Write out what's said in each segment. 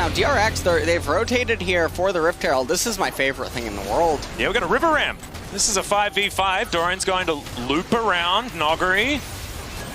Now, DRX, they've rotated here for the Rift Herald. This is my favorite thing in the world. Yeah, we've got a river ramp. This is a 5v5. Doran's going to loop around Noggery.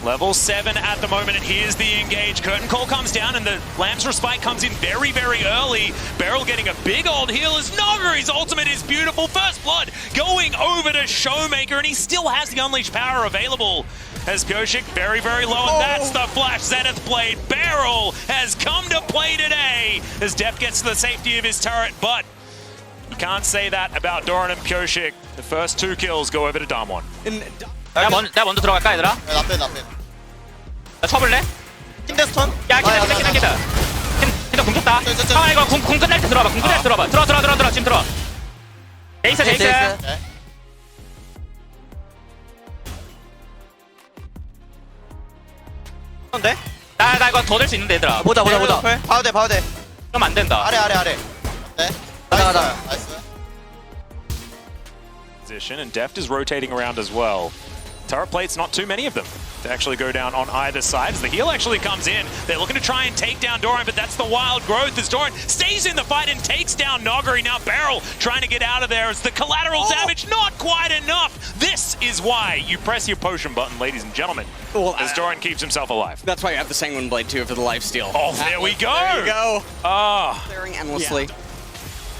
Level 7 at the moment, and here's the engage. Curtain Call comes down, and the Lamb's Respite comes in very, very early. Beryl getting a big old heal as Noggery's ultimate is beautiful. First Blood going over to Showmaker, and he still has the Unleashed Power available. As Pioshik very, very low, and that's the Flash Zenith Blade. Beryl has come to play today as Deft gets to the safety of his turret, but you can't say that about Doran and Pioshik. The first 2 kills go over to Damwon. 내가 먼저 들어갈까 얘들아? 나빼 나 쳐볼래? 킨데 스턴? 야 기다 킨더 궁 줬다. 아 이거 궁 끝날 때 들어와봐. 궁 끝날 때 들어와봐. 들어와 지금 들어와. 제이스 근데? 나 이거 더 될 수 있는데 얘들아. 보자 봐도 돼 그럼 안 된다. 아래 네 가자 나이스 Position, and Deft is rotating around as well. Turret plates, not too many of them to actually go down on either side. As the heal actually comes in, they're looking to try and take down Doran, but that's the wild growth as Doran stays in the fight and takes down Noggery. Now Beryl trying to get out of there as the collateral damage not quite enough. This is why you press your potion button, ladies and gentlemen, as Doran keeps himself alive. That's why you have the Sanguine Blade too for the lifesteal. Oh, there we go. There you go. Clearing endlessly.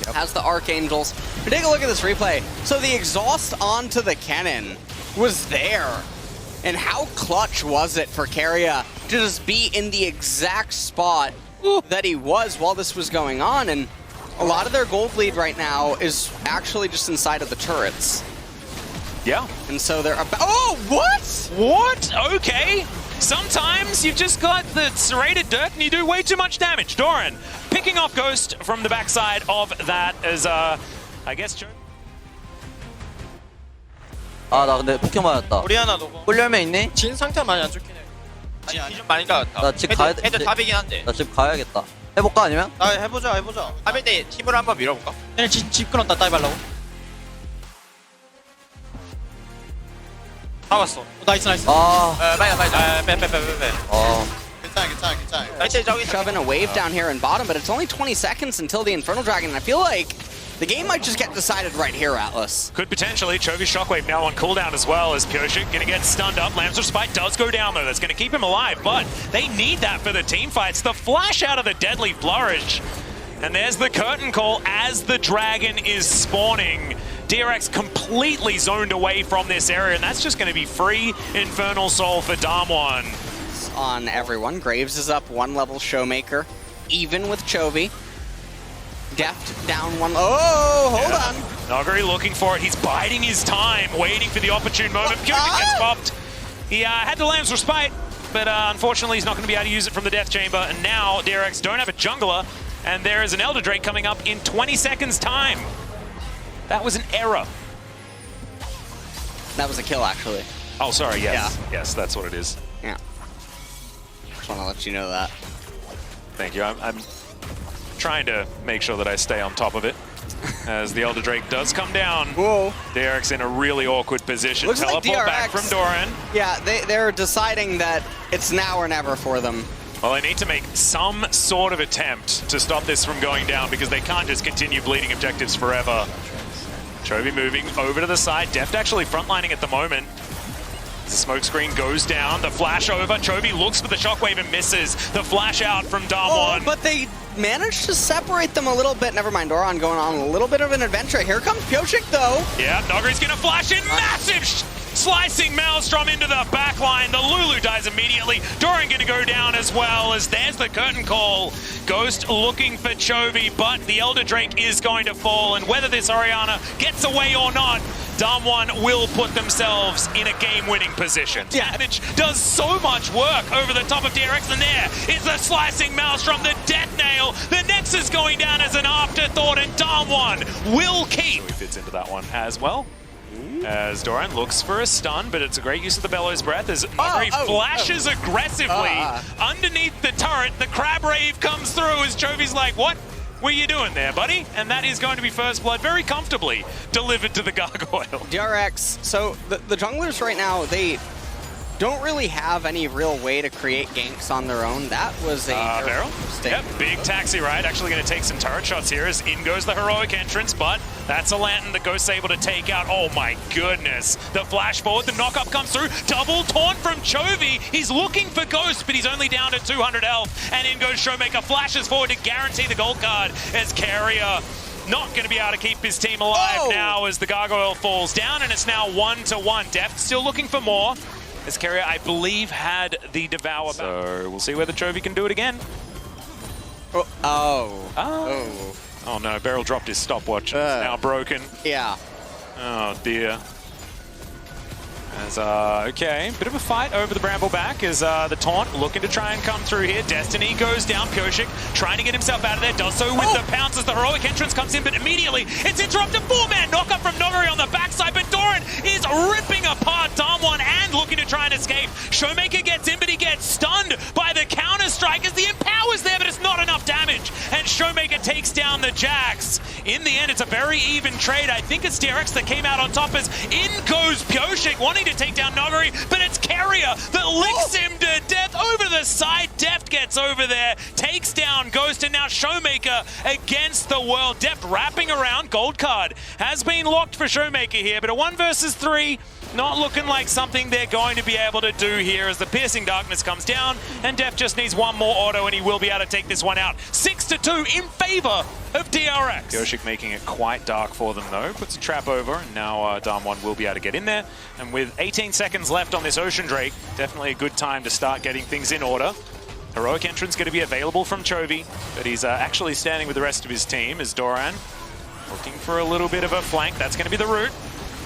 Yeah. Has the Archangels. But take a look at this replay. So the exhaust onto the cannon was there. And how clutch was it for Keria to just be in the exact spot that he was while this was going on? And a lot of their gold lead right now is actually just inside of the turrets. Yeah. And so they're about— oh, what? What? Okay. Sometimes you've just got the serrated dirt and you do way too much damage. Doran picking off Ghost from the backside of that as, I guess... 나 근데 폭격 맞았다. 우리 하나 녹음 꿀열매 있니? 진 상태 많이 안 좋긴 해 아니 좀 많이 가졌다. 나 집 가야 돼. 헤드 탑이긴 한데. 나 집 가야겠다. 해볼까 아니면? 나 해보자 탑일 때 팀으로 한번 밀어볼까? 얘네 집 끊었다 따위 발라고 잡았어. 나이스 빨리 빼. 괜찮아 나이스 저기. Shoving a wave down here in bottom, but it's only 20 seconds until the Infernal Dragon. And I feel like the game might just get decided right here, Atlas. Could potentially. Chovy's Shockwave now on cooldown as well as Pioshik going to get stunned up. Lamb's Respite does go down though. That's going to keep him alive, but they need that for the team fights. The flash out of the Deadly Flourish. And there's the curtain call as the dragon is spawning. DRX completely zoned away from this area, and that's just going to be free Infernal Soul for Damwon. On everyone. Graves is up 1 level. Showmaker, even with Chovy. Deft down 1. Oh, hold on. Noggery looking for it. He's biding his time, waiting for the opportune moment. Pioshik gets popped. He had the Lamb's Respite, but unfortunately he's not going to be able to use it from the Death Chamber. And now DRX don't have a jungler, and there is an Elder Drake coming up in 20 seconds time. That was an error. That was a kill, actually. Oh, sorry, yes. Yeah. Yes, that's what it is. Yeah. Just want to let you know that. Thank you. I'm trying to make sure that I stay on top of it. As the Elder Drake does come down. Whoa. DRX in a really awkward position. Looks like Teleport DRX, back from Doran. Yeah, they're deciding that it's now or never for them. Well, they need to make some sort of attempt to stop this from going down because they can't just continue bleeding objectives forever. Chovy moving over to the side. Deft actually frontlining at the moment. As the smoke screen goes down, the flash over. Chovy looks for the shockwave and misses. The flash out from Damwon. Oh, but they managed to separate them a little bit. Never mind, Doran going on a little bit of an adventure. Here comes Pioshik, though. Yeah, Noggery's gonna flash in. Massive slicing Maelstrom into the back line. The Lulu dies immediately. Doran gonna go down as well as there's the curtain call. Ghost looking for Chovy, but the Elder Drake is going to fall. And whether this Orianna gets away or not, Damwon will put themselves in a game-winning position. Damage does so much work over the top of DRX, and there is the slicing Maelstrom, the death nail. The Nexus going down as an afterthought, and Damwon will keep. He fits into that one as well. As Doran looks for a stun, but it's a great use of the Bellows Breath as Noggery flashes aggressively underneath the turret. The Crab Rave comes through as Chovy's like, what were you doing there, buddy? And that is going to be First Blood very comfortably delivered to the Gargoyle. DRX, so the junglers right now, don't really have any real way to create ganks on their own. That was a Barrel. mistake. Yep, big taxi ride. Actually going to take some turret shots here as in goes the heroic entrance, but that's a lantern that Ghost's able to take out. Oh my goodness. The flash forward, the knock-up comes through. Double taunt from Chovy. He's looking for Ghost, but he's only down to 200 health. And in goes Showmaker, flashes forward to guarantee the gold card as Carrier not going to be able to keep his team alive now as the Gargoyle falls down, and it's now 1-1. Deft still looking for more. As Carrier, I believe, had the Devour back. So we'll see whether Chovy can do it again. Oh no, Beryl dropped his stopwatch. It's now broken. Yeah. Oh dear. As, okay, bit of a fight over the Brambleback as the taunt looking to try and come through here. Destiny goes down. Pioshik trying to get himself out of there. Does so with the pounce as the heroic entrance comes in, but immediately it's interrupted. 4-man knock-up from Nogari on the backside, but Doran is ripping apart Damwon and looking to try and escape. Showmaker gets in, but he gets stunned by the counter-strike as the Empower's there, but it's not enough damage. And Showmaker takes down the Jax. In the end, it's a very even trade. I think it's DRX that came out on top as in goes Pioshik, wanting to take down Nogari, but it's Carrier that licks him to death over the side. Deft gets over there, takes down Ghost, and now Showmaker against the world. Deft wrapping around. Gold card has been locked for Showmaker here, but a 1 versus 3 not looking like something they're going to be able to do here as the Piercing Darkness comes down, and Deft just needs one more auto and he will be able to take this one out. 6-2 in favor of DRX. Pioshik making it quite dark for them though. Puts a trap over, and now Damwon will be able to get in there. And with 18 seconds left on this Ocean Drake, definitely a good time to start getting things in order. Heroic entrance going to be available from Chovy, but he's actually standing with the rest of his team as Doran looking for a little bit of a flank. That's going to be the route.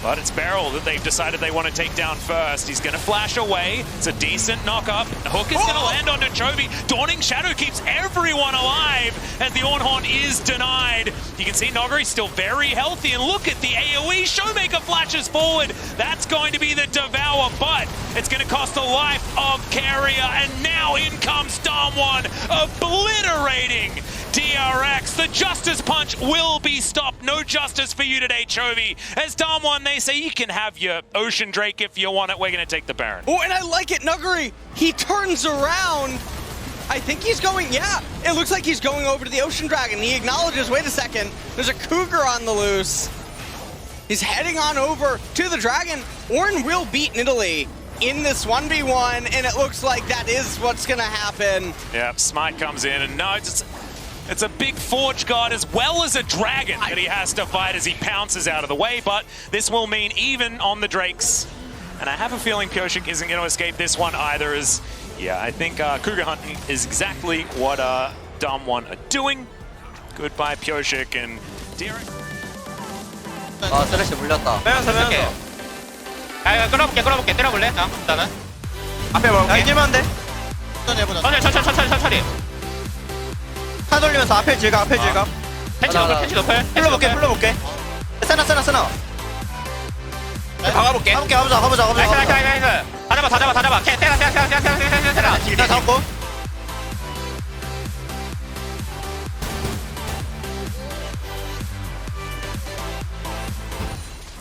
But it's Beryl that they've decided they want to take down first. He's going to flash away. It's a decent knock-up. The hook is going to land onto Chovy. Dawning Shadow keeps everyone alive as the Ornhorn is denied. You can see Nogari still very healthy. And look at the AoE. Showmaker flashes forward. That's going to be the Devour, but it's going to cost the life of Carrier. And now in comes Damwon, obliterating DRX. The Justice Punch will be stopped. No justice for you today, Chovy. As Damwon, they say you can have your Ocean Drake if you want it. We're going to take the Baron. Oh, and I like it. Nuggery, he turns around. I think he's going, yeah, it looks like he's going over to the Ocean Dragon. He acknowledges, wait a second, there's a Cougar on the loose. He's heading on over to the Dragon. Ornn will beat Nidalee in this 1v1, and it looks like that is what's going to happen. Yep, Smite comes in, and no, it's a big Forge God as well as a Dragon that he has to fight as he pounces out of the way, but this will mean even on the Drakes. And I have a feeling Pioshik isn't going to escape this one either, as, yeah, I think Cougar hunting is exactly what Damwon are doing. Goodbye, Pioshik, and DRX. 아, 쓰레쉬 물렸다. 빼면서 야, 끌어볼게. 때려볼래? 일단은. 앞에 야, 먹을게. 이길만 한데? 천천히 해보자. 천천히. 타 돌리면서 앞에 질각. 펜치 높을. 풀러볼게. 세나. 박아볼게. 가보자. 나이스. 다 잡아. 세나. 나 잡고.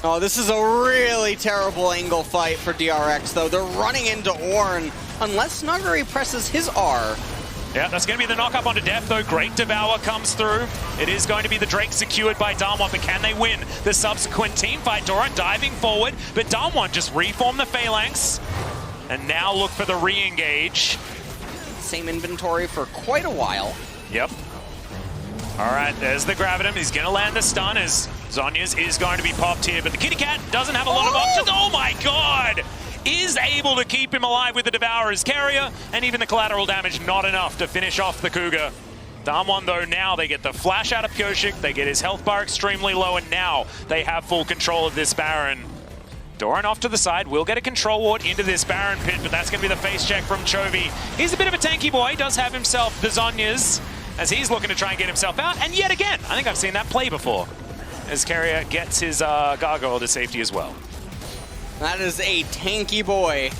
Oh, this is a really terrible angle fight for DRX, though. They're running into Ornn, unless Nuggery presses his R. Yeah, that's going to be the knock-up onto Deft, though. Great Devour comes through. It is going to be the Drake secured by Damwon, but can they win the subsequent team fight? Doran diving forward, but Damwon just reform the Phalanx, and now look for the re-engage. Same inventory for quite a while. Yep. All right, there's the Gravitum. He's going to land the stun as Zhonya's is going to be popped here, but the Kitty Cat doesn't have a lot of options. Oh my god! Is able to keep him alive with the Devourer's Carrier, and even the collateral damage not enough to finish off the Cougar. Damwon, though, now they get the flash out of Pioshik, they get his health bar extremely low, and now they have full control of this Baron. Doran off to the side, will get a control ward into this Baron pit, but that's going to be the face check from Chovy. He's a bit of a tanky boy, does have himself the Zhonyas, as he's looking to try and get himself out, and yet again, I think I've seen that play before, as Carrier gets his Gargoyle to safety as well. That is a tanky boy.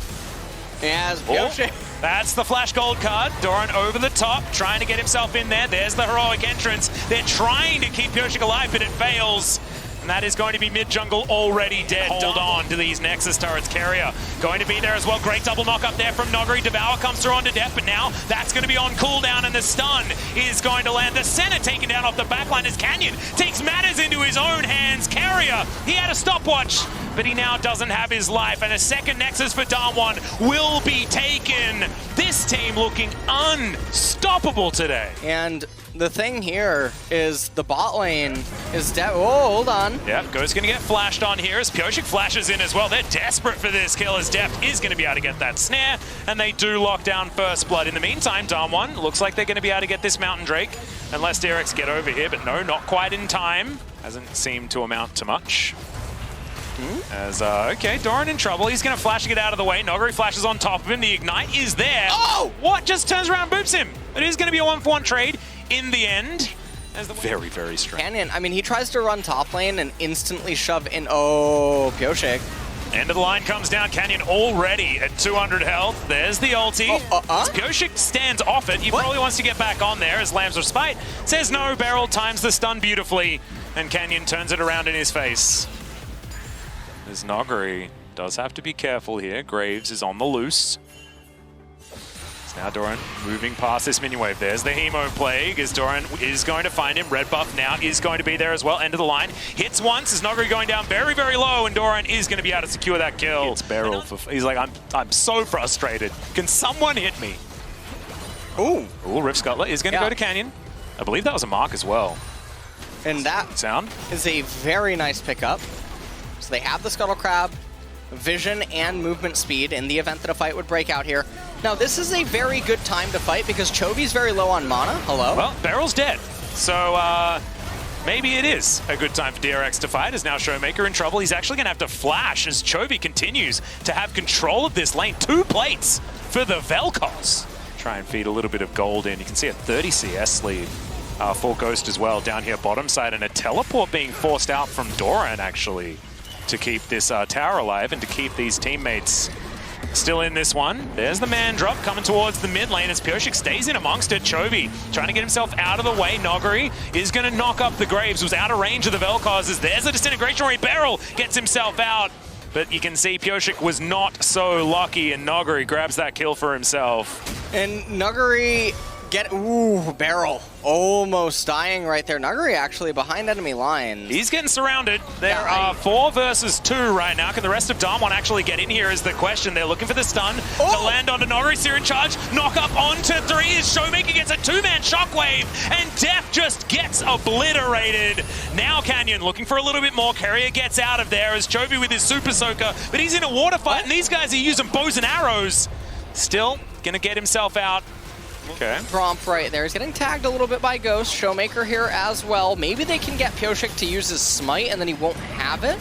As Pioshik. That's the flash gold card. Doran over the top, trying to get himself in there. There's the heroic entrance. They're trying to keep Pioshik alive, but it fails. And that is going to be mid-jungle already dead. Hold on to these Nexus turrets. Carrier going to be there as well. Great double knock up there from Noguri. Devour comes through onto Death, but now that's going to be on cooldown, and the stun is going to land. The center taken down off the backline as Canyon takes matters into his own hands. Carrier, he had a stopwatch, but he now doesn't have his life, and a second Nexus for Damwon will be taken. This team looking unstoppable today. And the thing here is the bot lane is dead. Oh, hold on. Yep, Ghost gonna get flashed on here as Pyosik flashes in as well. They're desperate for this kill as Deft is gonna be able to get that snare, and they do lock down first blood. In the meantime, Damwon looks like they're gonna be able to get this Mountain Drake, unless DRX get over here, but no, not quite in time. Hasn't seemed to amount to much. As, okay, Doran in trouble. He's gonna flash to get out of the way. Noguri flashes on top of him. The Ignite is there. Oh! What? Just turns around and boops him. It is gonna be a 1-for-1 trade in the end. As the very, very strange. Canyon, I mean, he tries to run top lane and instantly shove in. Oh, Pyosik. End of the line comes down. Canyon already at 200 health. There's the ulti. As Pyosik stands off it. He probably wants to get back on there as Lambs Respite says no. Beryl times the stun beautifully, and Canyon turns it around in his face. As Noguri does have to be careful here. Graves is on the loose. Now Doran moving past this minion wave. There's the Hemo Plague as Doran is going to find him. Red buff now is going to be there as well. End of the line. Hits once as Noguri going down very, very low, and Doran is going to be able to secure that kill. It's Beryl. He's like, I'm so frustrated. Can someone hit me? Ooh, Rift Scuttler is going to go to Canyon. I believe that was a mark as well. And that is a very nice pickup. So they have the Scuttle Crab, vision, and movement speed in the event that a fight would break out here. Now, this is a very good time to fight because Chovy's very low on mana. Hello? Well, Beryl's dead. So, maybe it is a good time for DRX to fight, as now Showmaker in trouble. He's actually going to have to flash as Chovy continues to have control of this lane. 2 plates for the Vel'Koz. Try and feed a little bit of gold in. You can see a 30 CS lead for Ghost as well down here bottom side, and a teleport being forced out from Doran, actually, to keep this tower alive and to keep these teammates still in this one. There's the man drop coming towards the mid lane as Pyosik stays in amongst it. Chovy trying to get himself out of the way. Noguri is going to knock up the Graves, was out of range of the Vel'Koz. There's a disintegration rate. Beryl gets himself out, but you can see Pyosik was not so lucky, and Noguri grabs that kill for himself. And Noguri Beryl almost dying right there. Noguri actually behind enemy lines. He's getting surrounded. There are 4 versus 2 right now. Can the rest of Damwon actually get in here is the question. They're looking for the stun to land onto Noguri. Seer in charge. Knock up onto 3 as Showmaker gets a 2-man shockwave, and Def just gets obliterated. Now Canyon looking for a little bit more. Carrier gets out of there as Chovy with his Super Soaker, but he's in a water fight, and these guys are using bows and arrows. Still gonna get himself out. Okay. Gromp right there. He's getting tagged a little bit by Ghost. Showmaker here as well. Maybe they can get Pyosik to use his smite and then he won't have it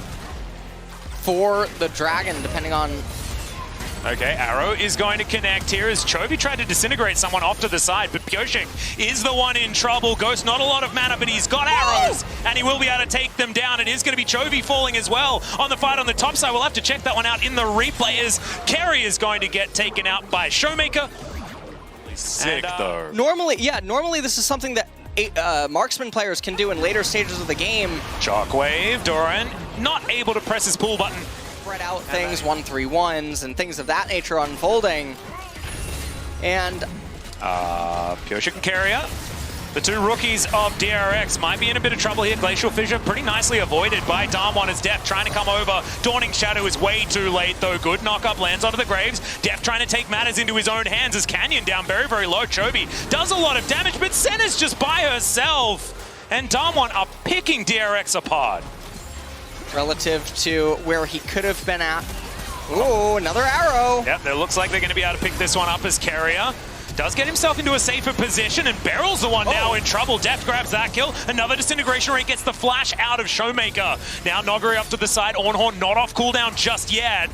for the dragon, depending on... Okay, Arrow is going to connect here as Chovy tried to disintegrate someone off to the side, but Pyosik is the one in trouble. Ghost, not a lot of mana, but he's got arrows, and he will be able to take them down. It is going to be Chovy falling as well on the fight on the top side. We'll have to check that one out in the replay as Kerry is going to get taken out by Showmaker. Sick, though. Normally this is something that marksman players can do in later stages of the game. Shockwave, Doran not able to press his pull button. Spread out things, 1-3-1s, and things of that nature unfolding. And Pyosik and Carrier, the 2 rookies of DRX, might be in a bit of trouble here. Glacial Fissure pretty nicely avoided by Damwon as Def trying to come over. Dawning Shadow is way too late, though. Good knock-up lands onto the Graves. Def trying to take matters into his own hands as Canyon down very, very low. Chovy does a lot of damage, but Senna's just by herself. And Damwon are picking DRX apart. Relative to where he could have been at. Ooh, another arrow. Yep, it looks like they're going to be able to pick this one up as Carrier does get himself into a safer position, and Beryl's the one now in trouble. Deft grabs that kill. Another disintegration rate gets the flash out of Showmaker. Now Noguri up to the side. Ornhorn not off cooldown just yet.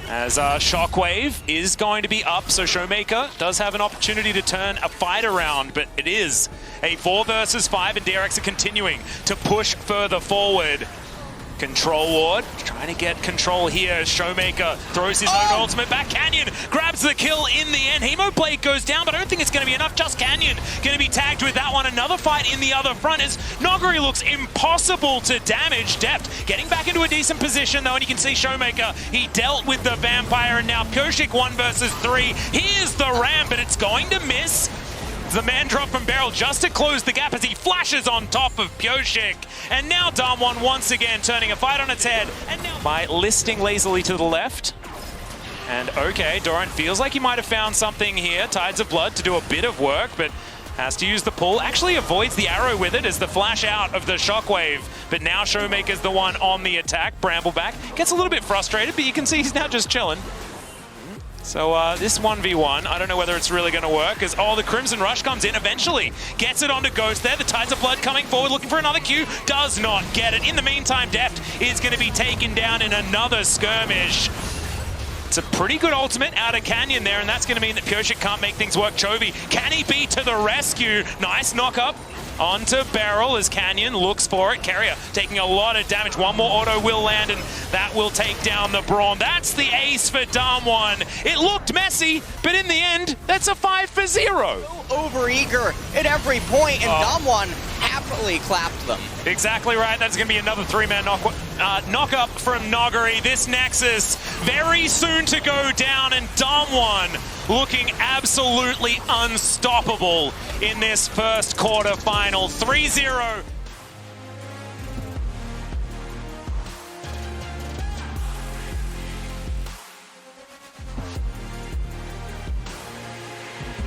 As Shockwave is going to be up, so Showmaker does have an opportunity to turn a fight around, but it is a 4 versus 5, and DRX are continuing to push further forward. Control ward, trying to get control here. Showmaker throws his own ultimate back. Canyon grabs the kill in the end. Hemoblade goes down, but I don't think it's going to be enough. Just Canyon going to be tagged with that one. Another fight in the other front as Nogari looks impossible to damage. Depth getting back into a decent position though, and you can see Showmaker, he dealt with the Vampire, and now Pyoshik 1 versus 3. Here's the ram, but it's going to miss. The man drop from Beryl just to close the gap as he flashes on top of Pyoshik. And now Damwon once again turning a fight on its head. And now by listing lazily to the left. And okay, Doran feels like he might have found something here. Tides of Blood to do a bit of work, but has to use the pull. Actually avoids the arrow with it as the flash out of the shockwave. But now Showmaker's the one on the attack. Brambleback gets a little bit frustrated, but you can see he's now just chilling. So this 1v1, I don't know whether it's really going to work, as the Crimson Rush comes in eventually. Gets it onto Ghost there, the Tides of Blood coming forward, looking for another Q, does not get it. In the meantime, Deft is going to be taken down in another skirmish. It's a pretty good ultimate out of Canyon there, and that's going to mean that Pyoshik can't make things work. Chovy, can he be to the rescue? Nice knock up onto Beryl as Canyon looks for it. Carrier taking a lot of damage. One more auto will land, and that will take down the Brawn. That's the ace for Damwon. It looked messy, but in the end, that's a 5-0. So over-eager at every point, and Damwon happily clapped them. Exactly right. That's going to be another 3-man knock-up from Nogari. This Nexus very soon to go down, and Damwon looking absolutely unstoppable in this first quarterfinal. 3-0.